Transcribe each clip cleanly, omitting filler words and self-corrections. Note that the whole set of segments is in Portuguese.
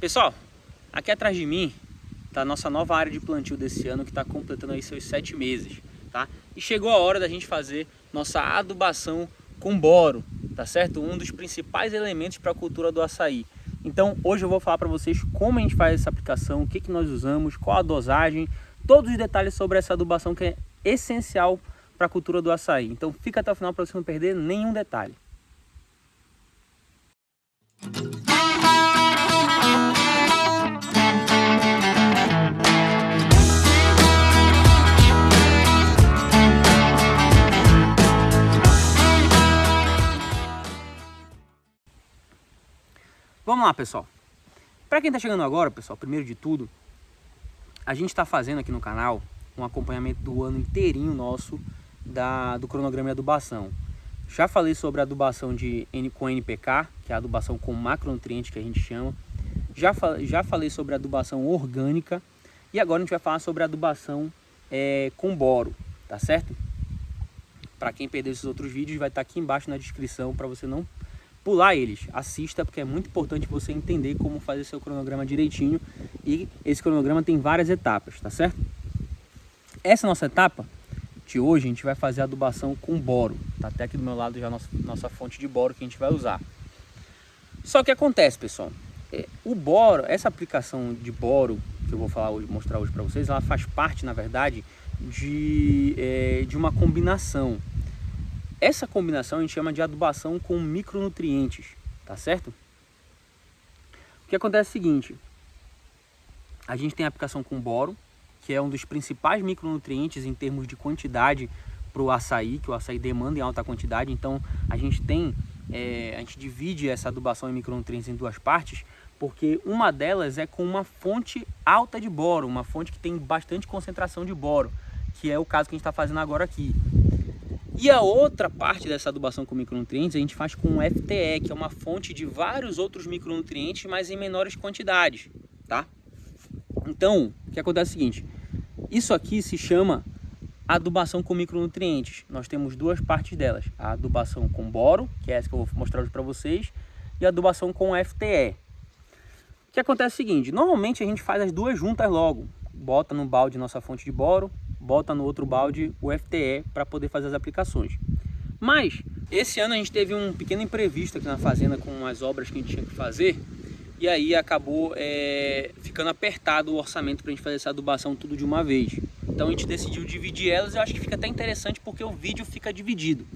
Pessoal, aqui atrás de mim tá a nossa nova área de plantio desse ano, que está completando aí seus 7 meses, tá? E chegou a hora da gente fazer nossa adubação com boro, tá certo? Um dos principais elementos para a cultura do açaí. Então hoje eu vou falar para vocês como a gente faz essa aplicação, o que nós usamos, qual a dosagem, todos os detalhes sobre essa adubação que é essencial para a cultura do açaí. Então fica até o final para você não perder nenhum detalhe. Vamos lá, pessoal. Para quem está chegando agora, pessoal, primeiro de tudo, a gente está fazendo aqui no canal um acompanhamento do ano inteirinho nosso do cronograma de adubação. Já falei sobre a adubação com NPK, que é a adubação com macronutrientes que a gente chama. Já falei sobre a adubação orgânica e agora a gente vai falar sobre a adubação com boro, tá certo? Para quem perdeu esses outros vídeos, vai estar aqui embaixo na descrição para você não pular eles. Assista, porque é muito importante você entender como fazer seu cronograma direitinho, e esse cronograma tem várias etapas, tá certo? Essa nossa etapa de hoje, a gente vai fazer a adubação com boro. Tá até aqui do meu lado já nossa fonte de boro que a gente vai usar. Só que acontece, pessoal, o boro, essa aplicação de boro que eu vou mostrar hoje para vocês, ela faz parte, na verdade, de uma combinação. Essa combinação a gente chama de adubação com micronutrientes, tá certo? O que acontece é o seguinte: a gente tem a aplicação com boro, que é um dos principais micronutrientes em termos de quantidade para o açaí, que o açaí demanda em alta quantidade. Então a gente divide essa adubação em micronutrientes em duas partes, porque uma delas é com uma fonte alta de boro, uma fonte que tem bastante concentração de boro, que é o caso que a gente está fazendo agora aqui. E a outra parte dessa adubação com micronutrientes a gente faz com o FTE, que é uma fonte de vários outros micronutrientes, mas em menores quantidades, tá? Então, o que acontece é o seguinte: isso aqui se chama adubação com micronutrientes. Nós temos duas partes delas: a adubação com boro, que é essa que eu vou mostrar hoje para vocês, e a adubação com FTE. O que acontece é o seguinte: normalmente a gente faz as duas juntas logo, bota no balde nossa fonte de boro, bota no outro balde o FTE para poder fazer as aplicações. Mas esse ano a gente teve um pequeno imprevisto aqui na fazenda com as obras que a gente tinha que fazer, e aí acabou ficando apertado o orçamento para a gente fazer essa adubação tudo de uma vez. Então a gente decidiu dividir elas. Eu acho que fica até interessante porque o vídeo fica dividido,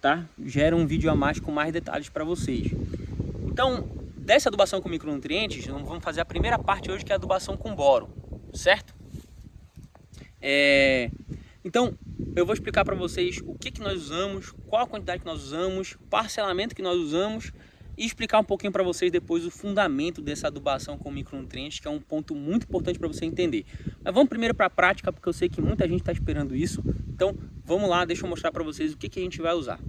tá? Gera um vídeo a mais com mais detalhes para vocês. Então, dessa adubação com micronutrientes, vamos fazer a primeira parte hoje, que é a adubação com boro, certo? Então eu vou explicar para vocês o que nós usamos, qual a quantidade que nós usamos, parcelamento que nós usamos, e explicar um pouquinho para vocês depois o fundamento dessa adubação com micronutrientes, que é um ponto muito importante para você entender. Mas vamos primeiro para a prática, porque eu sei que muita gente está esperando isso. Então vamos lá, deixa eu mostrar para vocês o que a gente vai usar.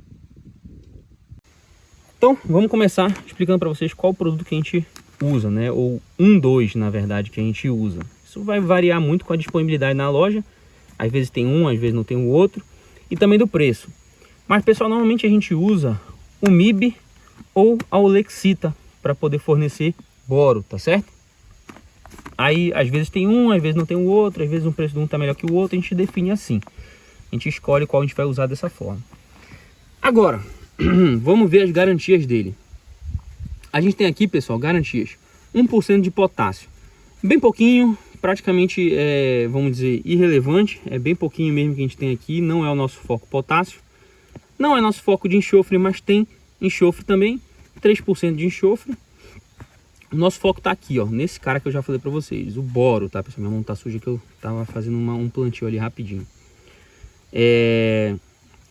Então vamos começar explicando para vocês qual o produto que a gente usa, né? Ou dois na verdade que a gente usa. Isso vai variar muito com a disponibilidade na loja. Às vezes tem um, às vezes não tem o outro. E também do preço. Mas, pessoal, normalmente a gente usa o MIB ou a Olexita para poder fornecer boro, tá certo? Aí, às vezes tem um, às vezes não tem o outro. Às vezes um preço de um está melhor que o outro. A gente define assim. A gente escolhe qual a gente vai usar dessa forma. Agora, vamos ver as garantias dele. A gente tem aqui, pessoal, garantias. 1% de potássio. Bem pouquinho. Praticamente, vamos dizer, irrelevante. É bem pouquinho mesmo que a gente tem aqui. Não é o nosso foco potássio. Não é nosso foco de enxofre, mas tem enxofre também. 3% de enxofre. O nosso foco tá aqui, ó, nesse cara que eu já falei para vocês. O boro, tá, pessoal? Minha mão tá suja que eu tava fazendo um plantio ali rapidinho. É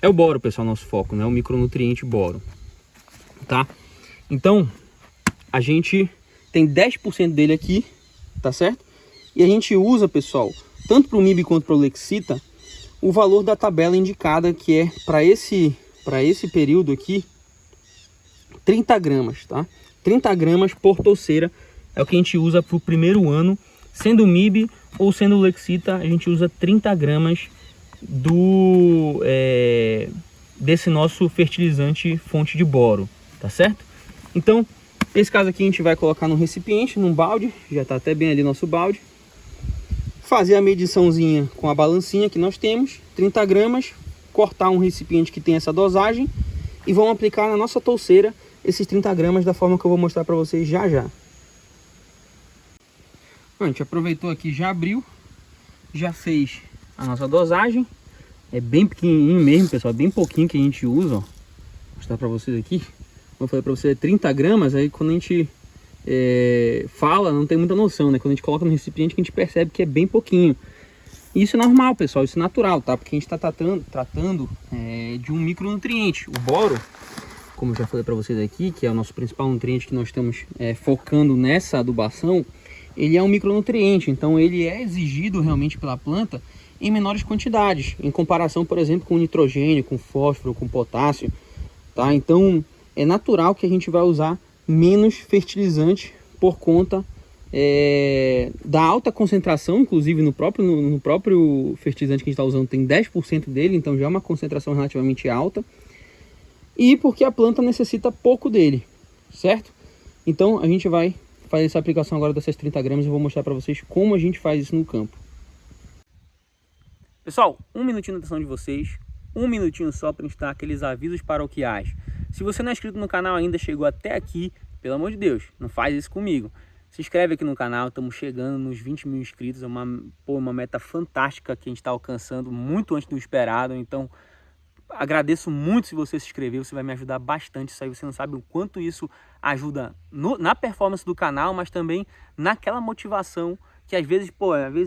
o boro, pessoal, nosso foco, né? O micronutriente boro, tá? Então, a gente tem 10% dele aqui, tá certo? E a gente usa, pessoal, tanto para o MIB quanto para o Olexita, o valor da tabela indicada, que é para esse período aqui, 30 gramas, tá? 30 gramas por touceira é o que a gente usa para o primeiro ano. Sendo o MIB ou sendo o Olexita, a gente usa 30 gramas desse nosso fertilizante fonte de boro, tá certo? Então, Nesse caso aqui a gente vai colocar num recipiente, num balde, já está até bem ali nosso balde. Fazer a mediçãozinha com a balancinha que nós temos, 30 gramas, cortar um recipiente que tem essa dosagem e vamos aplicar na nossa touceira esses 30 gramas da forma que eu vou mostrar para vocês já já. A gente aproveitou aqui, já abriu, já fez a nossa dosagem. É bem pequenininho mesmo, pessoal, bem pouquinho que a gente usa, ó. Vou mostrar para vocês aqui. Como eu falei para vocês, é 30 gramas, aí quando a gente fala, não tem muita noção, né? Quando a gente coloca no recipiente que a gente percebe que é bem pouquinho. E isso é normal, pessoal, isso é natural, tá? Porque a gente está tratando de um micronutriente. O boro, como eu já falei para vocês aqui, que é o nosso principal nutriente que nós estamos focando nessa adubação, ele é um micronutriente, então ele é exigido realmente pela planta em menores quantidades, em comparação, por exemplo, com nitrogênio, com fósforo, com potássio, tá? Então é natural que a gente vai usar menos fertilizante por conta da alta concentração, inclusive no próprio fertilizante que a gente está usando tem 10% dele, então já é uma concentração relativamente alta, e porque a planta necessita pouco dele, certo? Então a gente vai fazer essa aplicação agora dessas 30 gramas e eu vou mostrar para vocês como a gente faz isso no campo. Pessoal, um minutinho da atenção de vocês, um minutinho só para a gente dar aqueles avisos paroquiais. Se você não é inscrito no canal ainda, chegou até aqui, pelo amor de Deus, não faz isso comigo. Se inscreve aqui no canal, estamos chegando nos 20 mil inscritos, é uma meta fantástica que a gente está alcançando, muito antes do esperado. Então, agradeço muito se você se inscrever, você vai me ajudar bastante. Isso aí você não sabe o quanto isso ajuda na performance do canal, mas também naquela motivação que às vezes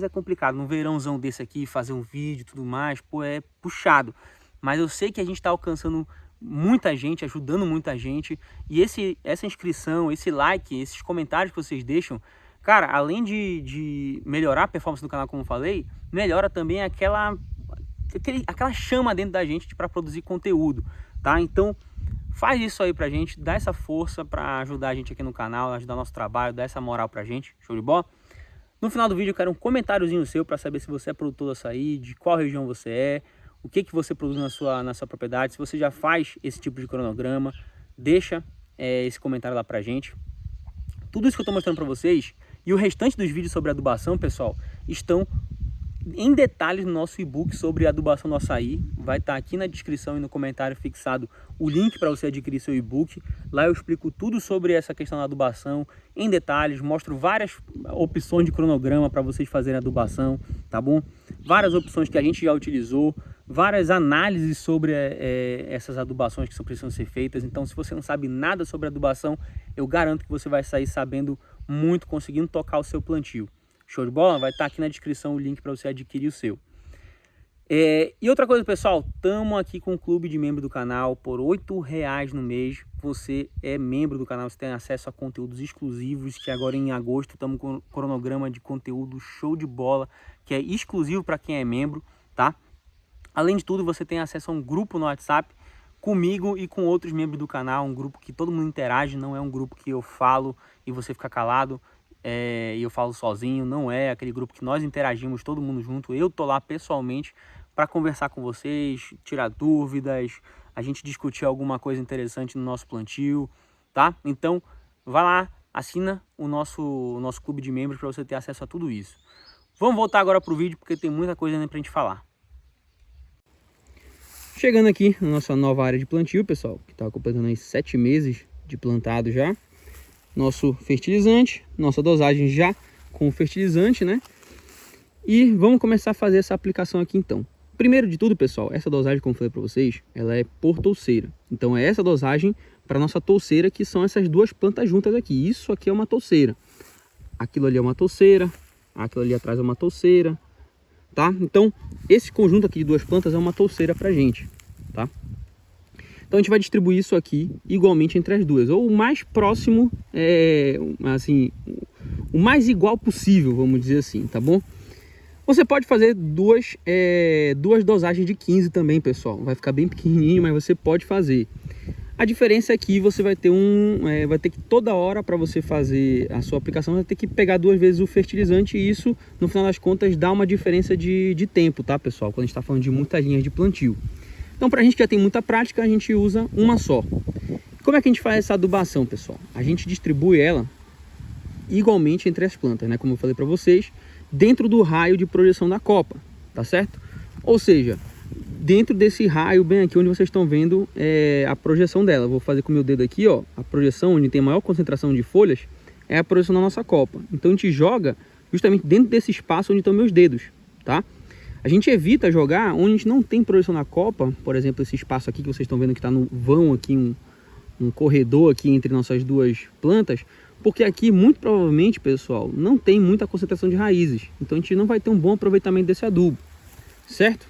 é complicado. Num verãozão desse aqui, fazer um vídeo e tudo mais, é puxado. Mas eu sei que a gente está alcançando muita gente, ajudando muita gente, e essa inscrição, esse like, esses comentários que vocês deixam, cara, além de melhorar a performance do canal, como eu falei, melhora também aquela chama dentro da gente para produzir conteúdo, tá? Então faz isso aí pra gente, dá essa força para ajudar a gente aqui no canal, ajudar o nosso trabalho, dá essa moral pra gente, show de bola? No final do vídeo eu quero um comentáriozinho seu para saber se você é produtor do açaí, de qual região você é, o que você produz na sua propriedade, se você já faz esse tipo de cronograma, deixa esse comentário lá pra gente. Tudo isso que eu estou mostrando para vocês e o restante dos vídeos sobre adubação, pessoal, estão em detalhes no nosso e-book sobre adubação do açaí. Vai estar aqui na descrição e no comentário fixado o link para você adquirir seu e-book. Lá eu explico tudo sobre essa questão da adubação em detalhes, mostro várias opções de cronograma para vocês fazerem adubação, tá bom? Várias opções que a gente já utilizou, várias análises sobre essas adubações que precisam ser feitas. Então, se você não sabe nada sobre adubação, eu garanto que você vai sair sabendo muito, conseguindo tocar o seu plantio. Show de bola? Vai estar aqui na descrição o link para você adquirir o seu. E outra coisa, pessoal, estamos aqui com o clube de membro do canal por R$8 no mês. Você é membro do canal, você tem acesso a conteúdos exclusivos, que agora em agosto estamos com um cronograma de conteúdo show de bola, que é exclusivo para quem é membro, tá? Além de tudo, você tem acesso a um grupo no WhatsApp comigo e com outros membros do canal, um grupo que todo mundo interage, não é um grupo que eu falo e você fica calado, e eu falo sozinho, não é aquele grupo que nós interagimos todo mundo junto. Eu tô lá pessoalmente para conversar com vocês, tirar dúvidas, a gente discutir alguma coisa interessante no nosso plantio, tá? Então, vai lá, assina o nosso clube de membros para você ter acesso a tudo isso. Vamos voltar agora pro vídeo porque tem muita coisa ainda pra gente falar. Chegando aqui na nossa nova área de plantio, pessoal, que está completando aí 7 meses de plantado já. Nosso fertilizante, nossa dosagem já com o fertilizante, né? E vamos começar a fazer essa aplicação aqui então. Primeiro de tudo, pessoal, essa dosagem, como eu falei para vocês, ela é por touceira. Então é essa dosagem para nossa touceira, que são essas duas plantas juntas aqui. Isso aqui é uma touceira. Aquilo ali é uma touceira, aquilo ali atrás é uma touceira, tá? Então esse conjunto aqui de duas plantas é uma touceira pra gente, tá? Então a gente vai distribuir isso aqui igualmente entre as duas, ou o mais próximo, assim, o mais igual possível, vamos dizer assim, tá bom? Você pode fazer duas dosagens de 15 também, pessoal. Vai ficar bem pequenininho, mas você pode fazer. A diferença é que você vai ter vai ter que toda hora, para você fazer a sua aplicação, vai ter que pegar 2 vezes o fertilizante, e isso, no final das contas, dá uma diferença de tempo, tá, pessoal? Quando a gente está falando de muitas linhas de plantio. Então, para a gente que já tem muita prática, a gente usa uma só. Como é que a gente faz essa adubação, pessoal? A gente distribui ela igualmente entre as plantas, né? Como eu falei para vocês, dentro do raio de projeção da copa, tá certo? Ou seja, dentro desse raio bem aqui onde vocês estão vendo a projeção dela. Vou fazer com o meu dedo aqui, ó, a projeção onde tem maior concentração de folhas é a projeção da nossa copa. Então a gente joga justamente dentro desse espaço onde estão meus dedos, tá? A gente evita jogar onde a gente não tem projeção na copa, por exemplo, esse espaço aqui que vocês estão vendo que está no vão aqui, um corredor aqui entre nossas duas plantas, porque aqui muito provavelmente, pessoal, não tem muita concentração de raízes. Então a gente não vai ter um bom aproveitamento desse adubo, certo?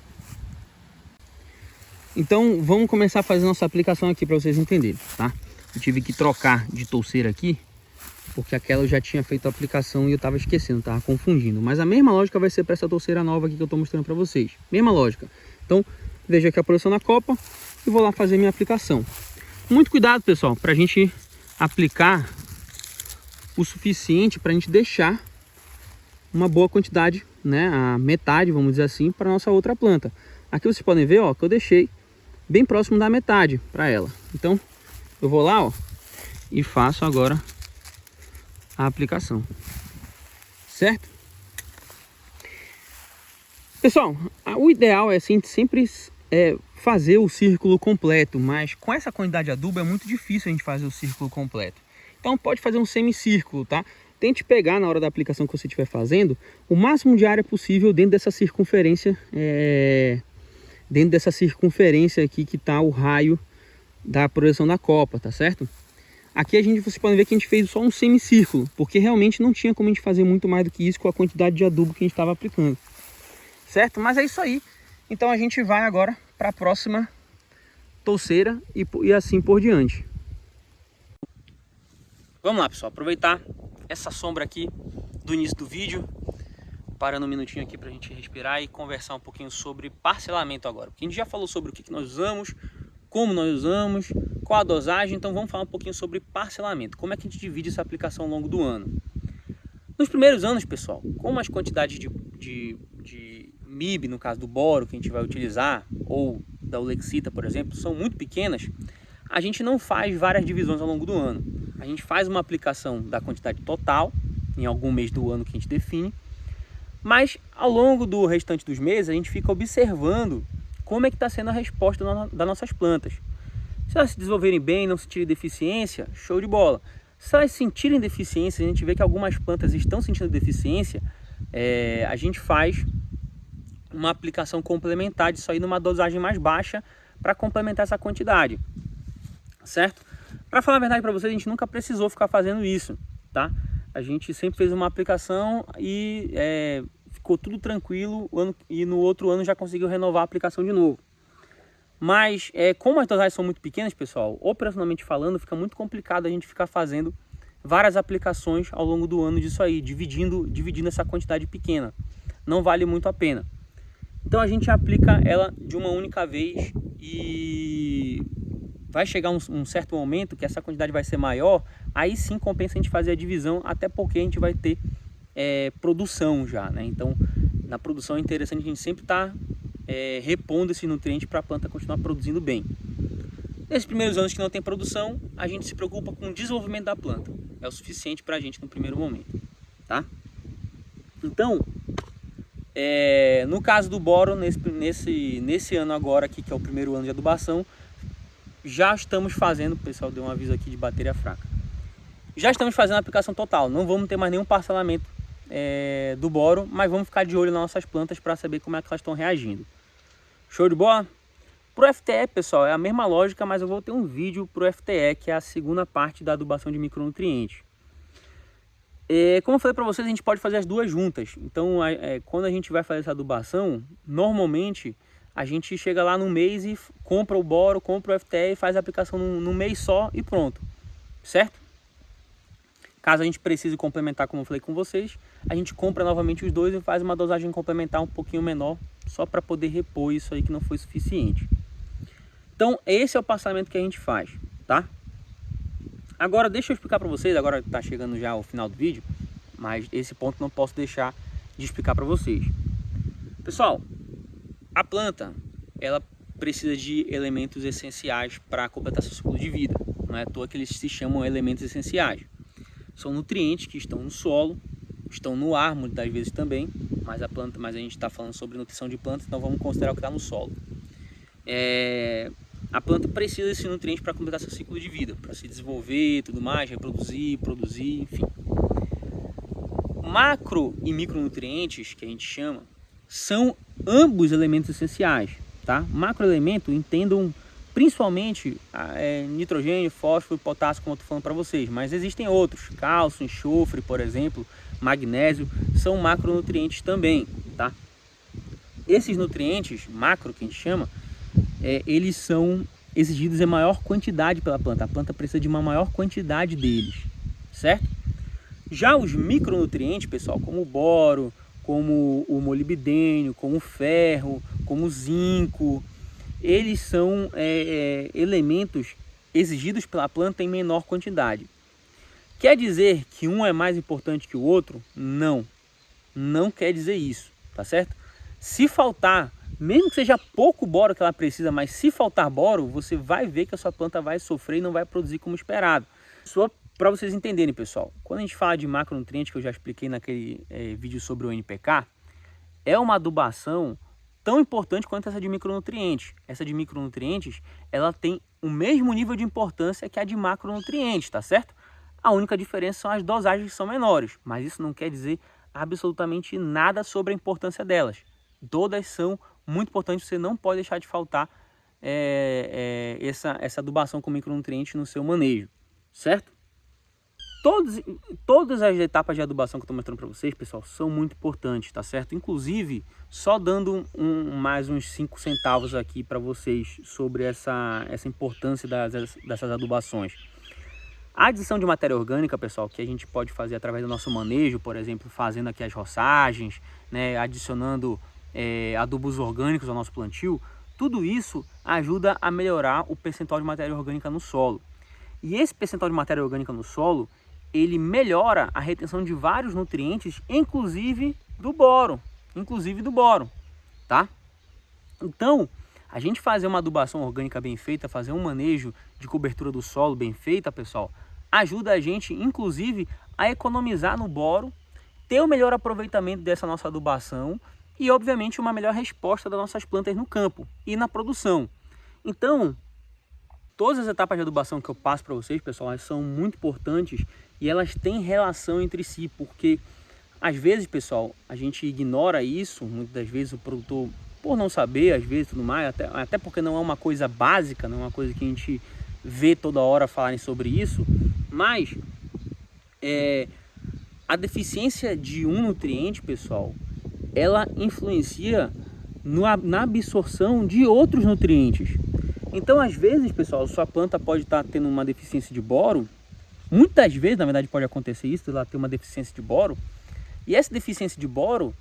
Então vamos começar a fazer nossa aplicação aqui para vocês entenderem, tá? Eu tive que trocar de touceira aqui, porque aquela eu já tinha feito a aplicação e eu estava esquecendo, estava confundindo. Mas a mesma lógica vai ser para essa touceira nova aqui que eu estou mostrando para vocês. Mesma lógica. Então veja aqui a projeção na copa e vou lá fazer minha aplicação. Muito cuidado, pessoal, para a gente aplicar o suficiente para a gente deixar uma boa quantidade, né, a metade, vamos dizer assim, para nossa outra planta. Aqui vocês podem ver, ó, que eu deixei bem próximo da metade para ela. Então eu vou lá, ó, e faço agora a aplicação, certo? Pessoal, o ideal é assim, sempre fazer o círculo completo, mas com essa quantidade de adubo é muito difícil a gente fazer o círculo completo. Então pode fazer um semicírculo, tá? Tente pegar na hora da aplicação que você estiver fazendo o máximo de área possível dentro dessa circunferência, aqui que está o raio da projeção da copa, tá certo? Aqui vocês podem ver que a gente fez só um semicírculo, porque realmente não tinha como a gente fazer muito mais do que isso com a quantidade de adubo que a gente estava aplicando, certo? Mas é isso aí. Então a gente vai agora para a próxima touceira e assim por diante. Vamos lá, pessoal, aproveitar essa sombra aqui do início do vídeo, parando um minutinho aqui para a gente respirar e conversar um pouquinho sobre parcelamento agora. Porque a gente já falou sobre o que nós usamos, como nós usamos, qual a dosagem, então vamos falar um pouquinho sobre parcelamento. Como é que a gente divide essa aplicação ao longo do ano? Nos primeiros anos, pessoal, como as quantidades de MIB, no caso do boro, que a gente vai utilizar, ou da ulexita, por exemplo, são muito pequenas, a gente não faz várias divisões ao longo do ano. A gente faz uma aplicação da quantidade total, em algum mês do ano que a gente define, mas ao longo do restante dos meses a gente fica observando como é que está sendo a resposta das nossas plantas. Se elas se desenvolverem bem, não sentirem deficiência, show de bola. Se elas sentirem deficiência, a gente vê que algumas plantas estão sentindo deficiência, a gente faz uma aplicação complementar disso aí numa dosagem mais baixa para complementar essa quantidade, certo? Para falar a verdade para vocês, a gente nunca precisou ficar fazendo isso, tá? A gente sempre fez uma aplicação e ficou tudo tranquilo, e no outro ano já conseguiu renovar a aplicação de novo. Mas como as dosagens são muito pequenas, pessoal, operacionalmente falando, fica muito complicado a gente ficar fazendo várias aplicações ao longo do ano disso aí, dividindo essa quantidade pequena. Não vale muito a pena. Então a gente aplica ela de uma única vez e vai chegar um certo momento que essa quantidade vai ser maior, aí sim compensa a gente fazer a divisão, até porque a gente vai ter produção já, né? Então na produção é interessante a gente sempre estar repondo esse nutriente para a planta continuar produzindo bem. Nesses primeiros anos que não tem produção, a gente se preocupa com o desenvolvimento da planta. É o suficiente para a gente no primeiro momento, tá? Então, no caso do boro, nesse ano agora aqui, que é o primeiro ano de adubação, já estamos fazendo, o pessoal deu um aviso aqui de bateria fraca, já estamos fazendo a aplicação total, não vamos ter mais nenhum parcelamento do boro, mas vamos ficar de olho nas nossas plantas para saber como é que elas estão reagindo. Show de bola? Pro FTE, pessoal, é a mesma lógica, mas eu vou ter um vídeo pro FTE, que é a segunda parte da adubação de micronutrientes. Como eu falei para vocês, a gente pode fazer as duas juntas. Então, quando a gente vai fazer essa adubação, normalmente a gente chega lá no mês e compra o boro, compra o FTE e faz a aplicação num mês só e pronto, certo? Caso a gente precise complementar, como eu falei com vocês, a gente compra novamente os dois e faz uma dosagem complementar um pouquinho menor, só para poder repor isso aí que não foi suficiente. Então, esse é o parcelamento que a gente faz, tá? Agora, deixa eu explicar para vocês, agora está chegando já ao final do vídeo, mas esse ponto não posso deixar de explicar para vocês. Pessoal, a planta, ela precisa de elementos essenciais para completar seu ciclo de vida. não é à toa que eles se chamam elementos essenciais. São nutrientes que estão no solo, estão no ar muitas vezes também, mas a gente está falando sobre nutrição de plantas, então vamos considerar o que está no solo. A planta precisa desse nutriente para completar seu ciclo de vida, para se desenvolver e tudo mais, reproduzir, produzir, enfim. Macro e micronutrientes, que a gente chama, são ambos elementos essenciais, tá? Macroelemento, entendam principalmente nitrogênio, fósforo e potássio, como eu estou falando para vocês, mas existem outros, cálcio, enxofre, por exemplo, magnésio, são macronutrientes também, tá? Esses nutrientes macro, que a gente chama, eles são exigidos em maior quantidade pela planta. A planta precisa de uma maior quantidade deles, certo? Já os micronutrientes, pessoal, como o boro, como o molibdênio, como o ferro, como o zinco, eles são elementos exigidos pela planta em menor quantidade. Quer dizer que um é mais importante que o outro? Não, não quer dizer isso, tá certo? Se faltar, mesmo que seja pouco boro que ela precisa, mas se faltar boro, você vai ver que a sua planta vai sofrer e não vai produzir como esperado. Só para vocês entenderem, pessoal, quando a gente fala de macronutrientes, que eu já expliquei naquele vídeo sobre o NPK, é uma adubação tão importante quanto essa de micronutrientes. Essa de micronutrientes, ela tem o mesmo nível de importância que a de macronutrientes, tá certo? A única diferença são as dosagens que são menores, mas isso não quer dizer absolutamente nada sobre a importância delas. Todas são muito importantes, você não pode deixar de faltar essa adubação com micronutrientes no seu manejo, certo? Todas as etapas de adubação que eu estou mostrando para vocês, pessoal, são muito importantes, tá certo? Inclusive, só dando mais uns 5 centavos aqui para vocês sobre essa importância dessas adubações. A adição de matéria orgânica, pessoal, que a gente pode fazer através do nosso manejo, por exemplo, fazendo aqui as roçagens, né, adicionando adubos orgânicos ao nosso plantio, tudo isso ajuda a melhorar o percentual de matéria orgânica no solo. E esse percentual de matéria orgânica no solo, ele melhora a retenção de vários nutrientes, inclusive do boro, tá? Então, a gente fazer uma adubação orgânica bem feita, fazer um manejo de cobertura do solo bem feita, pessoal, ajuda a gente, inclusive, a economizar no boro, ter o melhor aproveitamento dessa nossa adubação e, obviamente, uma melhor resposta das nossas plantas no campo e na produção. Então, todas as etapas de adubação que eu passo para vocês, pessoal, elas são muito importantes e elas têm relação entre si, porque às vezes, pessoal, a gente ignora isso, muitas das vezes o produtor, por não saber, às vezes, tudo mais, até porque não é uma coisa básica, não é uma coisa que a gente vê toda hora falarem sobre isso, mas a deficiência de um nutriente, pessoal, ela influencia na absorção de outros nutrientes. Então, às vezes, pessoal, sua planta pode estar tendo uma deficiência de boro, muitas vezes, na verdade, pode acontecer isso, ela ter uma deficiência de boro, e essa deficiência de boro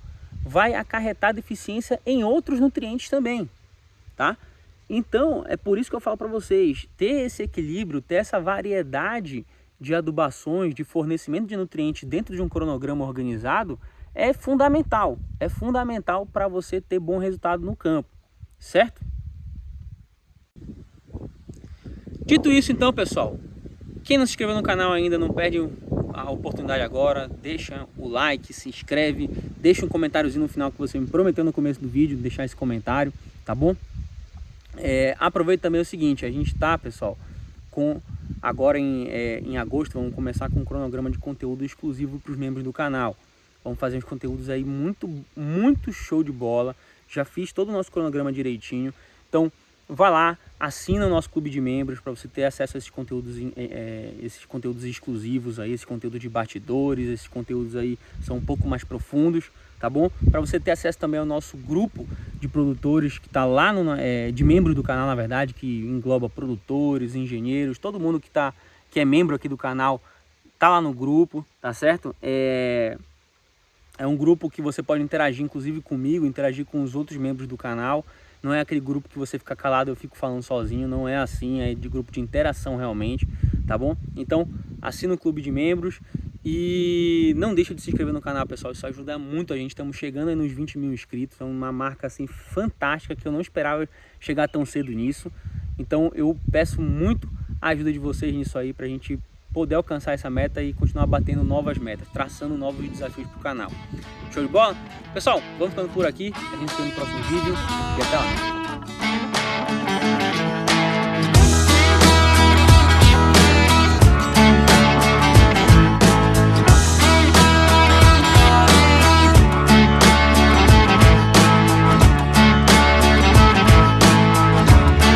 vai acarretar deficiência em outros nutrientes também, tá? Então, é por isso que eu falo para vocês, ter esse equilíbrio, ter essa variedade de adubações, de fornecimento de nutrientes dentro de um cronograma organizado, é fundamental para você ter bom resultado no campo, certo? Dito isso, então, pessoal, quem não se inscreveu no canal ainda, não perde a oportunidade agora, deixa o like, se inscreve, deixa um comentáriozinho no final que você me prometeu no começo do vídeo, deixar esse comentário, tá bom? Aproveita também o seguinte, a gente tá, pessoal, agora em agosto, vamos começar com um cronograma de conteúdo exclusivo para os membros do canal. Vamos fazer uns conteúdos aí muito show de bola, já fiz todo o nosso cronograma direitinho, então vai lá, assina o nosso clube de membros para você ter acesso a esses conteúdos exclusivos aí, esse conteúdo de bastidores, esses conteúdos aí são um pouco mais profundos, tá bom? Para você ter acesso também ao nosso grupo de produtores que está lá, de membros do canal, na verdade, que engloba produtores, engenheiros, todo mundo que é membro aqui do canal tá lá no grupo, tá certo? É um grupo que você pode interagir, inclusive comigo, interagir com os outros membros do canal. Não é aquele grupo que você fica calado, eu fico falando sozinho, não é assim, é de grupo de interação realmente, tá bom? Então, assina o clube de membros e não deixa de se inscrever no canal, pessoal, isso ajuda muito a gente, estamos chegando aí nos 20 mil inscritos, é uma marca assim fantástica que eu não esperava chegar tão cedo nisso, então eu peço muito a ajuda de vocês nisso aí, pra gente poder alcançar essa meta e continuar batendo novas metas, traçando novos desafios pro canal. Show de bola? Pessoal, vamos ficando por aqui, a gente se vê no próximo vídeo e até lá.